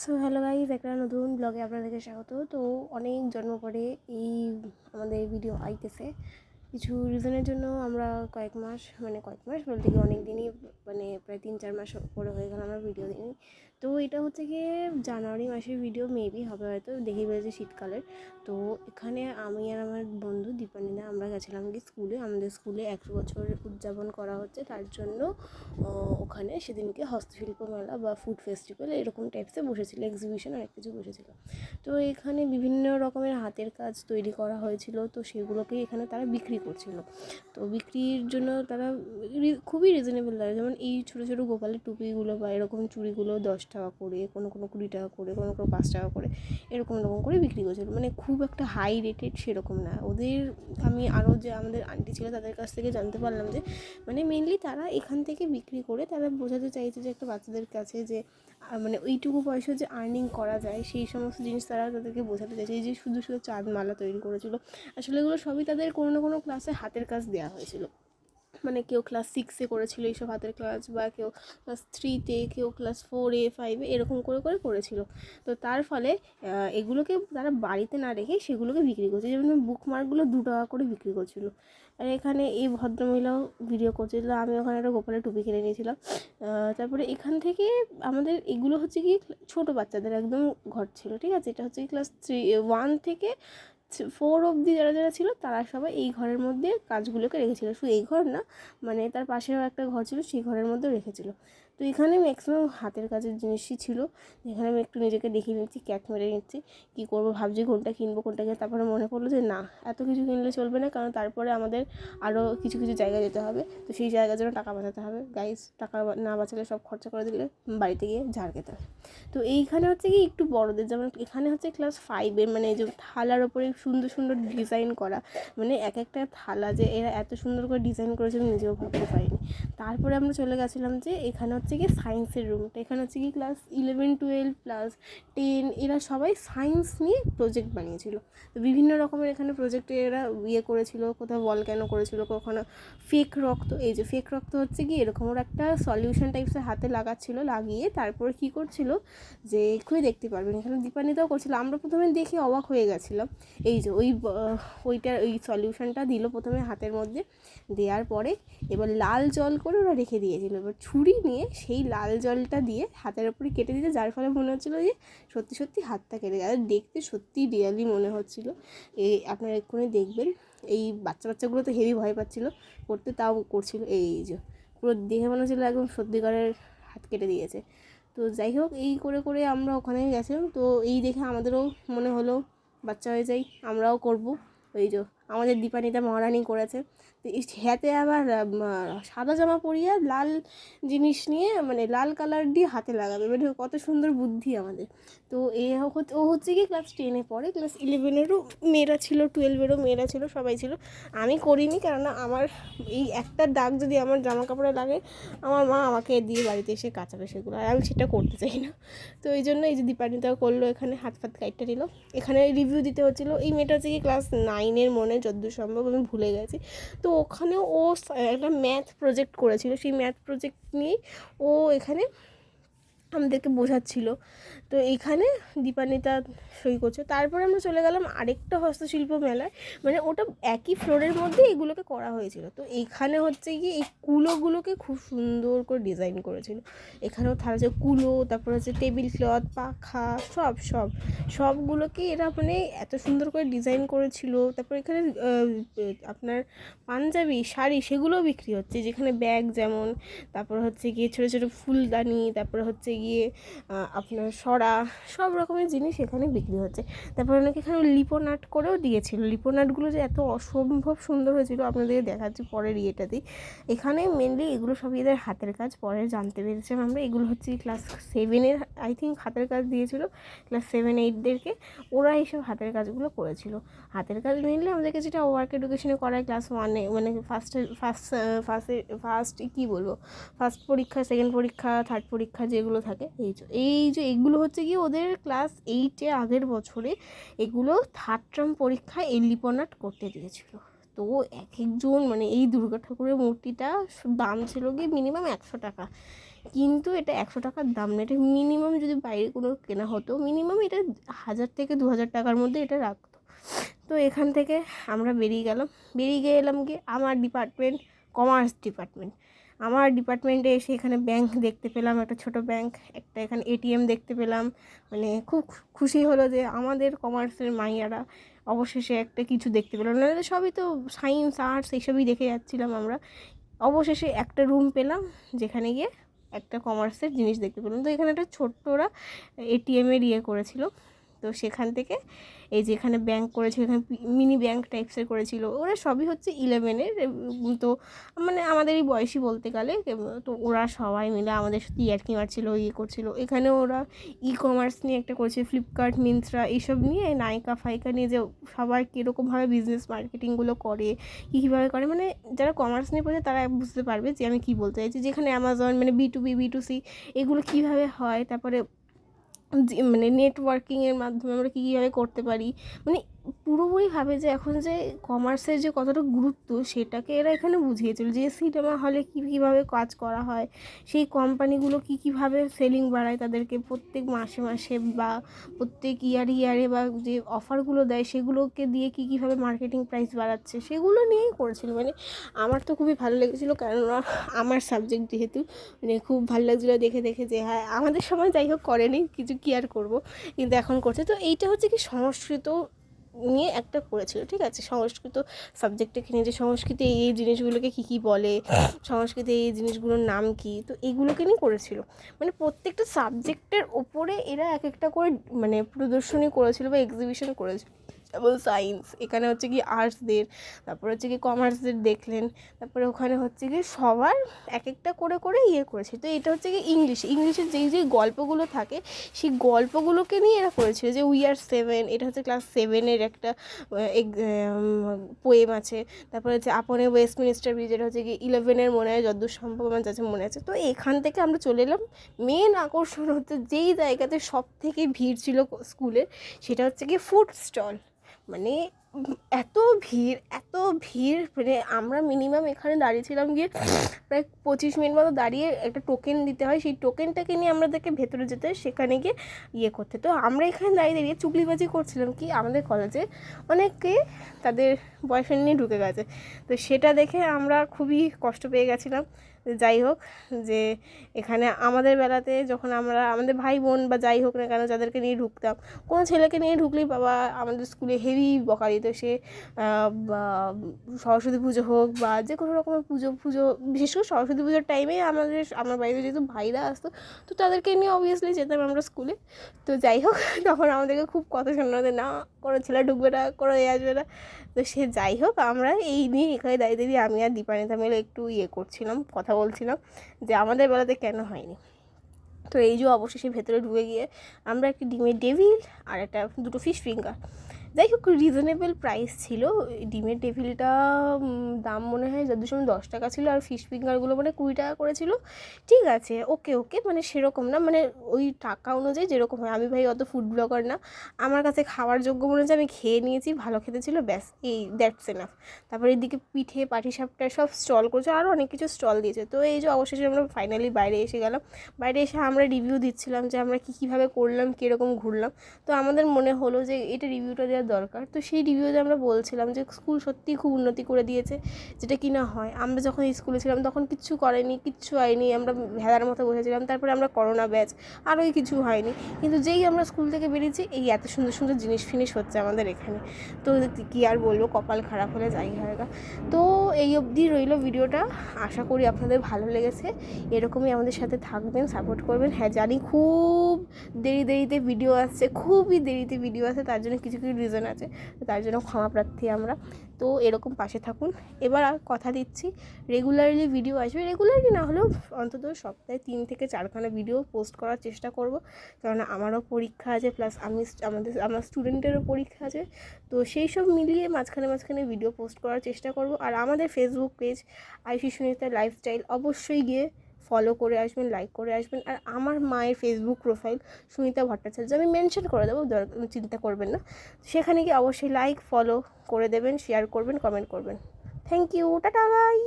So hello guys, একটা নতুন ব্লগে আপনাদেরকে স্বাগত। তো অনেক জন্ম পরে এই আমাদের ভিডিও আইতেছে। কিছু রিজনের জন্য আমরা কয়েক মাস বলতে গিয়ে অনেক দিনই, প্রায় 3-4 মাস পরে হয়ে গেল আমরা ভিডিও দিই। তো এটা হচ্ছে গিয়ে জানুয়ারি মাসের ভিডিও, মেবি হবে, হয়তো দেখে ফেলেছি শীতকালের। তো এখানে আমি আর আমার বন্ধু দীপানিদা আমরা গেছিলাম কি স্কুলে, আমাদের স্কুলে 100 বছর উদযাপন করা হচ্ছে, তার জন্য ওখানে সেদিনকে হস্তশিল্প মেলা বা ফুড ফেস্টিভ্যাল এরকম টাইপসে বসেছিল, এক্সিবিশন অনেক কিছু বসেছিল। তো এখানে বিভিন্ন রকমের হাতের কাজ তৈরি করা হয়েছিল, তো সেগুলোকেই এখানে তারা বিক্রি করছিল। তো বিক্রির জন্য তারা খুবই রিজনেবল দামে, যেমন এই ছোটো ছোটো গোপালের টুপিগুলো বা এরকম চুড়িগুলো 10 টাকা করে, কোনো 20 টাকা করে, কোনো 5 টাকা করে, এরকম করে বিক্রি করছিল। মানে খুব একটা হাই রেটেড সেরকম না ওদের। আমি আরও যে আমাদের আন্টি ছিল তাদের কাছ থেকে জানতে পারলাম যে মেনলি তারা এখান থেকে বিক্রি করে তারা বোঝাতে চাইছে যে একটা বাচ্চাদের কাছে যে ওইটুকু পয়সা যে আর্নিং করা যায়, সেই সমস্ত জিনিস তারা তাদেরকে বোঝাতে চাইছে। এই যে শুধু শুধু চাঁদমালা তৈরি করেছিল, আসলে এগুলো সবই তাদের কোনো না কোনো ক্লাসে হাতের কাজ দেওয়া হয়েছিল। কেউ ক্লাস 6-এ করেছিল এইসব হাতের কাজ, বা কেউ ক্লাস 3-তে, কেউ ক্লাস 4-এ 5-এ এরকম করে করেছিল। তো তার ফলে এগুলোকে তারা বাড়িতে না রেখে সেগুলোকে বিক্রি করছে, যেমন বুকমার্কগুলো 2 টাকা করে বিক্রি করছিল। আর এখানে এই ভদ্রমহিলাও ভিডিও করছিল, আমি ওখানে একটা গোপালের টুপি কিনে নিয়েছিলাম। তারপরে এখান থেকে আমাদের এগুলো হচ্ছে কি ছোটো বাচ্চাদের একদম ঘর ছিল, ঠিক আছে। এটা হচ্ছে কি ক্লাস 1 থেকে 4 অবধি যারা যারা ছিল তারা সবাই এই ঘরের মধ্যে কাজগুলোকে রেখেছিল। শুধু এই ঘর না, তার পাশেও একটা ঘর ছিল, সেই ঘরের মধ্যেও রেখেছিল। তো এখানে ম্যাক্সিমাম হাতের কাজের জিনিসই ছিল। এখানে আমি একটু নিজেকে দেখিয়ে নিচ্ছি, ক্যাট মেরে নিচ্ছি, কী করবো ভাবছি, কোনটা কিনবো কোনটা কিনে। তারপরে মনে পড়লো যে না, এত কিছু কিনলে চলবে না, কারণ তারপরে আমাদের আরও কিছু কিছু জায়গায় যেতে হবে। তো সেই জায়গার জন্য টাকা বাঁচাতে হবে গাইস। টাকা না বাঁচালে সব খরচা করে দিলে বাড়িতে গিয়ে ঝাড় খেতে হবে। তো এইখানে হচ্ছে কি একটু বড়দের, যেমন এখানে হচ্ছে ক্লাস 5-এর, এই যে থালার ওপরে সুন্দর সুন্দর ডিজাইন করা, এক একটা থালা যে এরা এত সুন্দর করে ডিজাইন করেছে আমি নিজেও ভাবতে পারিনি। তারপরে আমরা চলে গেছিলাম যে এখানে হচ্ছে কি সায়েন্সের রুমটা। এখানে হচ্ছে কি ক্লাস 11, 12, +10 এরা সবাই সায়েন্স নিয়ে প্রজেক্ট বানিয়েছিল। তো বিভিন্ন রকমের এখানে প্রজেক্টে এরা করেছিল, কোথাও ভলক্যানো করেছিল, কখনো ফেক রক্ত। এই যে ফেক রক্ত হচ্ছে কি এরকম, ওরা একটা সলিউশন টাইপসের হাতে লাগাচ্ছিল, লাগিয়ে তারপর কি করছিল যে এক্ষুনি দেখতে পারবেন, এখানে দীপানিতাও করছিল। আমরা প্রথমে দেখে অবাক হয়ে গেছিলাম। এই যে ওই সলিউশনটা দিল প্রথমে হাতের মধ্যে, দেওয়ার পরে এবার লাল জল করে ওরা রেখে দিয়েছিল। এবার ছুরি নিয়ে সেই লাল জলটা দিয়ে হাতের ওপরে কেটে দিতে, যার ফলে মনে হচ্ছিলো যে সত্যি সত্যি হাতটা কেটে যায়। দেখতে সত্যি রিয়ালি মনে হচ্ছিলো। আপনারা এক্ষুনি দেখবেন। এই বাচ্চাগুলো তো হেভি ভয় পাচ্ছিলো করতে, তাও করছিল। এই যে পুরো দেখে মনে হচ্ছিলো একদম সত্যিকারের হাত কেটে দিয়েছে। তো যাই হোক, এই করে করে আমরা ওখানে গেছিলাম। তো এই দেখে আমাদেরও মনে হলো বাচ্চা হয়ে যাই, আমরাও করব। ওই যে আমাদের দীপানিতা মহারানী করেছে। তো হাতে আবার সাদা জামা পরিয়ে লাল জিনিস নিয়ে, লাল কালার দিয়ে হাতে লাগাবে, কত সুন্দর বুদ্ধি আমাদের। তো ও হচ্ছে কি ক্লাস 10-এ পড়ে, ক্লাস 11-এরও মেয়েরা ছিল, 12-এরও মেয়েরা ছিল, সবাই ছিল। আমি করিনি, কেননা আমার এই একটা দাগ যদি আমার জামা কাপড়ে লাগে, আমার মা আমাকে দিয়ে বাড়িতে এসে কাচাবে সেগুলো, আর আমি সেটা করতে চাই না। তো এই জন্য এই যে দীপানিতাও করলো, এখানে হাত ফাত কাইটটা নিল। এখানে রিভিউ দিতে হচ্ছিলো। এই মেয়েটা হচ্ছে কি ক্লাস 9-এর মনে, যতদূর সম্ভব, আমি ভুলে গেছি। তো ওখানে ও একটা ম্যাথ প্রজেক্ট করেছিল, সেই ম্যাথ প্রজেক্ট নিয়েই ও এখানে আমাদেরকে বোঝাচ্ছিল। তো এইখানে দীপানিতা সই করছে। তারপরে আমরা চলে গেলাম আরেকটা হস্তশিল্প মেলায়, ওটা একই ফ্লোরের মধ্যে এগুলোকে করা হয়েছিল। তো এইখানে হচ্ছে কি এই কুলোগুলোকে খুব সুন্দর করে ডিজাইন করেছিল। এখানেও থালা আছে কুলো, তারপর হচ্ছে টেবিল ক্লথ, পাখা, সবগুলোকে এরা এত সুন্দর করে ডিজাইন করেছিল। তারপর এখানে আপনার পাঞ্জাবি শাড়ি সেগুলোও বিক্রি হচ্ছে, যেখানে ব্যাগ যেমন, তারপর হচ্ছে গিয়ে ছোটো ছোটো ফুলদানি, তারপরে হচ্ছে গিয়ে আপনার সরা, সব রকমের জিনিস এখানে বিক্রি হচ্ছে। তারপর অনেকে এখানে লিপন আর্ট করেও দিয়েছিল। লিপন আর্টগুলো যে এত অসম্ভব সুন্দর হয়েছিল আপনাদেরকে দেখাচ্ছি পরের ইয়েটাতেই। এখানে মেনলি এগুলো সবই এদের হাতের কাজ, পরে জানতে পেরেছিলাম আমরা। এগুলো হচ্ছে ক্লাস 7-এর আই থিঙ্ক হাতের কাজ দিয়েছিল, ক্লাস 7-8দেরকে। ওরা এইসব হাতের কাজগুলো করেছিল। হাতের কাজ মেনলি আমাদেরকে যেটা ওয়ার্ক এডুকেশনে করায় ক্লাস 1-এ, ফার্স্ট কী বলবো, ফার্স্ট পরীক্ষা, সেকেন্ড পরীক্ষা, থার্ড পরীক্ষা যেগুলো থাকে, এই যে এগুলো হচ্ছে কি ওদের ক্লাস 8-এ আগের বছরে এগুলো থার্ড টার্ম পরীক্ষায় এই লিপন আর্ট করতে দিয়েছিল। তো এক একজন এই দুর্গা ঠাকুরের মূর্তিটা দাম ছিল কি মিনিমাম 100 টাকা। কিন্তু এটা 100 টাকার দাম না, এটা মিনিমাম যদি বাইরে কোনো কেনা হতো মিনিমাম এটা 1000 থেকে 2000 টাকার মধ্যে এটা রাখতো। তো এখান থেকে আমরা বেরিয়ে গিয়ে এলাম কি আমার ডিপার্টমেন্ট, কমার্স ডিপার্টমেন্ট। আমার ডিপার্টমেন্টে এসে এখানে ব্যাংক দেখতে পেলাম, একটা ছোট ব্যাংক, একটা এখানে এটিএম দেখতে পেলাম। মানে খুব খুশি হলো যে আমাদের কমার্সের মাইয়ারা অবশেষে একটা কিছু দেখতে পেলাম, নাহলে সবই তো সায়েন্স আর্টস এইসবই দেখে যাচ্ছিলাম আমরা। অবশেষে একটা রুম পেলাম যেখানে গিয়ে একটা কমার্সের জিনিস দেখতে পেলাম। তো এখানে একটা ছোট্ট ওরা এটিএমের করেছিল। তো সেখান থেকে এই যে এখানে ব্যাংক করেছিল, এখানে মিনি ব্যাংক টাইপসের করেছিল, ওরা সবই হচ্ছে 11-এর। তো মানে আমাদেরই বয়সী বলতে গেলে। তো ওরা সবাই মিলে আমাদের সাথে ইয়ার্কি মারছিল, করছিল। এখানে ওরা কমার্স নিয়ে একটা করেছে, ফ্লিপকার্ট, মিন্ত্রা এইসব নিয়ে, নাইকা ফাইকা নিয়ে, যে সবার কীরকমভাবে বিজনেস মার্কেটিংগুলো করে, কীভাবে করে। মানে যারা কমার্স নিয়ে পড়ে তারা বুঝতে পারবে যে আমি কী বলতে চাইছি। যেখানে অ্যামাজন মানে B2B B2C এগুলো কীভাবে হয়, তারপরে মানে নেটওয়ার্কিংয়ের মাধ্যমে আমরা কীভাবে করতে পারি। মানে পুরোপুরিভাবে যে এখন যে কমার্সের যে কতটা গুরুত্ব সেটাকে এরা এখানে বুঝিয়েছিল, যে সিনেমা হলে কীভাবে কাজ করা হয়, সেই কোম্পানিগুলো কীভাবে সেলিং বাড়ায় তাদেরকে প্রত্যেক মাসে মাসে বা প্রত্যেক ইয়ারে বা যে অফারগুলো দেয় সেগুলোকে দিয়ে কীভাবে মার্কেটিং প্রাইস বাড়াচ্ছে, সেগুলো নিয়েই করেছিল। মানে আমার তো খুবই ভালো লেগেছিলো, কেননা আমার সাবজেক্ট যেহেতু, মানে খুব ভালো লাগছিলো দেখে যে হ্যাঁ আমাদের সময় যাই হোক করেনি কিছু, কি আর করবো, কিন্তু এখন করছে। তো এইটা হচ্ছে কি সংস্কৃত নিয়ে একটা করেছিল, ঠিক আছে, সংস্কৃত সাবজেক্টটাকে নিয়ে, যে সংস্কৃতি এই জিনিসগুলোকে কী বলে, সংস্কৃতি এই জিনিসগুলোর নাম কী, তো এইগুলোকে নিয়ে করেছিল। মানে প্রত্যেকটা সাবজেক্টের ওপরে এরা এক একটা করে মানে প্রদর্শনী করেছিল বা এক্সিবিশন করেছিল। এবং সায়েন্স এখানে হচ্ছে কি আর্টসদের, তারপরে হচ্ছে কি কমার্সদের দেখলেন, তারপরে ওখানে হচ্ছে কি সবার এক একটা করে করেছে। তো এটা হচ্ছে কি ইংলিশের যেই গল্পগুলো থাকে সেই গল্পগুলোকে নিয়ে এরা করেছিল। যে উই আর 7, এটা হচ্ছে ক্লাস 7-এর একটা পোয়েম আছে। তারপরে হচ্ছে আপনে ওয়েস্টমিনিস্টার ব্রিজ, এটা হচ্ছে কি 11-এর মনে হয়, যতদূর সম্ভব আমার যাচ্ছে মনে আছে। তো এখান থেকে আমরা চলে এলাম, মেন আকর্ষণ হচ্ছে যেই জায়গাতে সব থেকে ভিড় ছিল স্কুলের, সেটা হচ্ছে কি ফুড স্টল। মানে এত ভিড় মানে আমরা মিনিমাম এখানে দাঁড়িয়েছিলাম গিয়ে প্রায় 25 মিনিট মতো দাঁড়িয়ে, একটা টোকেন দিতে হয়, সেই টোকেনটাকে নিয়ে আমাদেরকে ভেতরে যেতে হয়, সেখানে গিয়ে করতে। তো আমরা এখানে দাঁড়িয়ে চুগলিবাজি করছিলাম কি আমাদের কলেজে অনেকে তাদের বয়ফ্রেন্ড নিয়ে ঢুকে গেছে। তো সেটা দেখে আমরা খুবই কষ্ট পেয়ে গেছিলাম। যাই হোক, যে এখানে আমাদের বেলাতে যখন আমরা আমাদের ভাই বোন বা যাই হোক না কেন যাদেরকে নিয়ে ঢুকতাম, কোনো ছেলেকে নিয়ে ঢুকলেই বাবা আমাদের স্কুলে হেভি বকা দিত। সে বা সরস্বতী পুজো হোক বা যে কোনো রকমের পুজো, বিশেষ করে সরস্বতী পুজোর টাইমে আমার বাড়িতে যেহেতু ভাইরা আসতো, তো তাদেরকে নিয়ে অবভিয়াসলি যেতাম আমরা স্কুলে। তো যাই হোক, তখন আমাদেরকে খুব কথা শোনাতে, না কোনো ছেলে ঢুকবে না, কোনো আসবে না। তো সে যাই হোক, আমরা এই নিয়ে এখানে দাঁড়িয়ে আমি আর দীপানিতা মিলে একটু করছিলাম, কথা বলছিলাম যে আমাদের বেলাতে কেন হয়নি। তো এই যে অবশেষে ভেতরে ঢুকে গিয়ে আমরা একটা ডিমের ডেভিল আর দুটো ফিশ ফিঙ্গার, যাই হোক রিজনেবল প্রাইস ছিল। ডিমের ডেভিলটা দাম মনে হয় যত সময় 10 টাকা ছিল, আর ফিশ ফিঙ্গারগুলো মানে 20 টাকা করেছিল। ঠিক আছে, ওকে মানে সেরকম না, মানে ওই টাকা অনুযায়ী যেরকম হয়। আমি ভাই অত ফুড ব্লগার না, আমার কাছে খাওয়ার যোগ্য মনে হচ্ছে, আমি খেয়ে নিয়েছি, ভালো খেতে ছিল, ব্যাস, এই দ্যাটস এনাফ। তারপরে এদিকে পিঠে পাটিসাপটা সব স্টল করছে, আরও অনেক কিছু স্টল দিয়েছে। তো এই যে অবশেষে আমরা ফাইনালি বাইরে এসে গেলাম। বাইরে এসে আমরা রিভিউ দিচ্ছিলাম যে আমরা কীভাবে করলাম, কীরকম ঘুরলাম। তো আমাদের মনে হলো যে এটা রিভিউটা দেওয়ার দরকার। তো সেই রিভিউতে আমরা বলছিলাম যে স্কুল সত্যিই খুব উন্নতি করে দিয়েছে, যেটা কি না হয়। আমরা যখন স্কুলে ছিলাম তখন কিচ্ছু করেনি, কিচ্ছু হয়নি, আমরা ভেড়ার মতো বসেছিলাম। তারপরে আমরা করোনা ব্যাচ, আরোই কিছু হয়নি। কিন্তু যেই আমরা স্কুল থেকে বেরিয়েছি, এই এত সুন্দর সুন্দর জিনিস ফিনিশ হচ্ছে আমাদের এখানে। তো কী আর বলবো, কপাল খারাপ হলে যাই হয়গা। তো এই অবধি রইল ভিডিওটা, আশা করি আপনাদের ভালো লেগেছে। এরকমই আমাদের সাথে থাকবেন, সাপোর্ট করবেন। হ্যাঁ জানি খুব দেরিতে ভিডিও আসছে, খুবই দেরিতে ভিডিও আসে, তার জন্য কিছু রিজন আছে, তার জন্য ক্ষমা প্রার্থী আমরা। তো এরকম পাশে থাকুন। এবার আর কথা দিচ্ছি, রেগুলারলি ভিডিও আসবে, রেগুলারলি না হলেও অন্তত সপ্তাহে 3 থেকে 4খানা ভিডিও পোস্ট করার চেষ্টা করব, কেননা আমারও পরীক্ষা আছে, প্লাস আমার স্টুডেন্টেরও পরীক্ষা আছে। তো সেই সব মিলিয়ে মাঝখানে ভিডিও পোস্ট করার চেষ্টা করব। আর আমাদের Facebook page Ayushi Sunita lifestyle অবশ্যই গিয়ে ফলো করে আসবেন, লাইক করে আসবেন। আর আমার মায়ের ফেসবুক প্রোফাইল সুনিতা ভট্টাচার্য আমি মেনশন করে দেবো, চিন্তা করবেন না। সেখানে গিয়ে অবশ্যই লাইক ফলো করে দেবেন, শেয়ার করবেন, কমেন্ট করবেন। Thank you, tata by.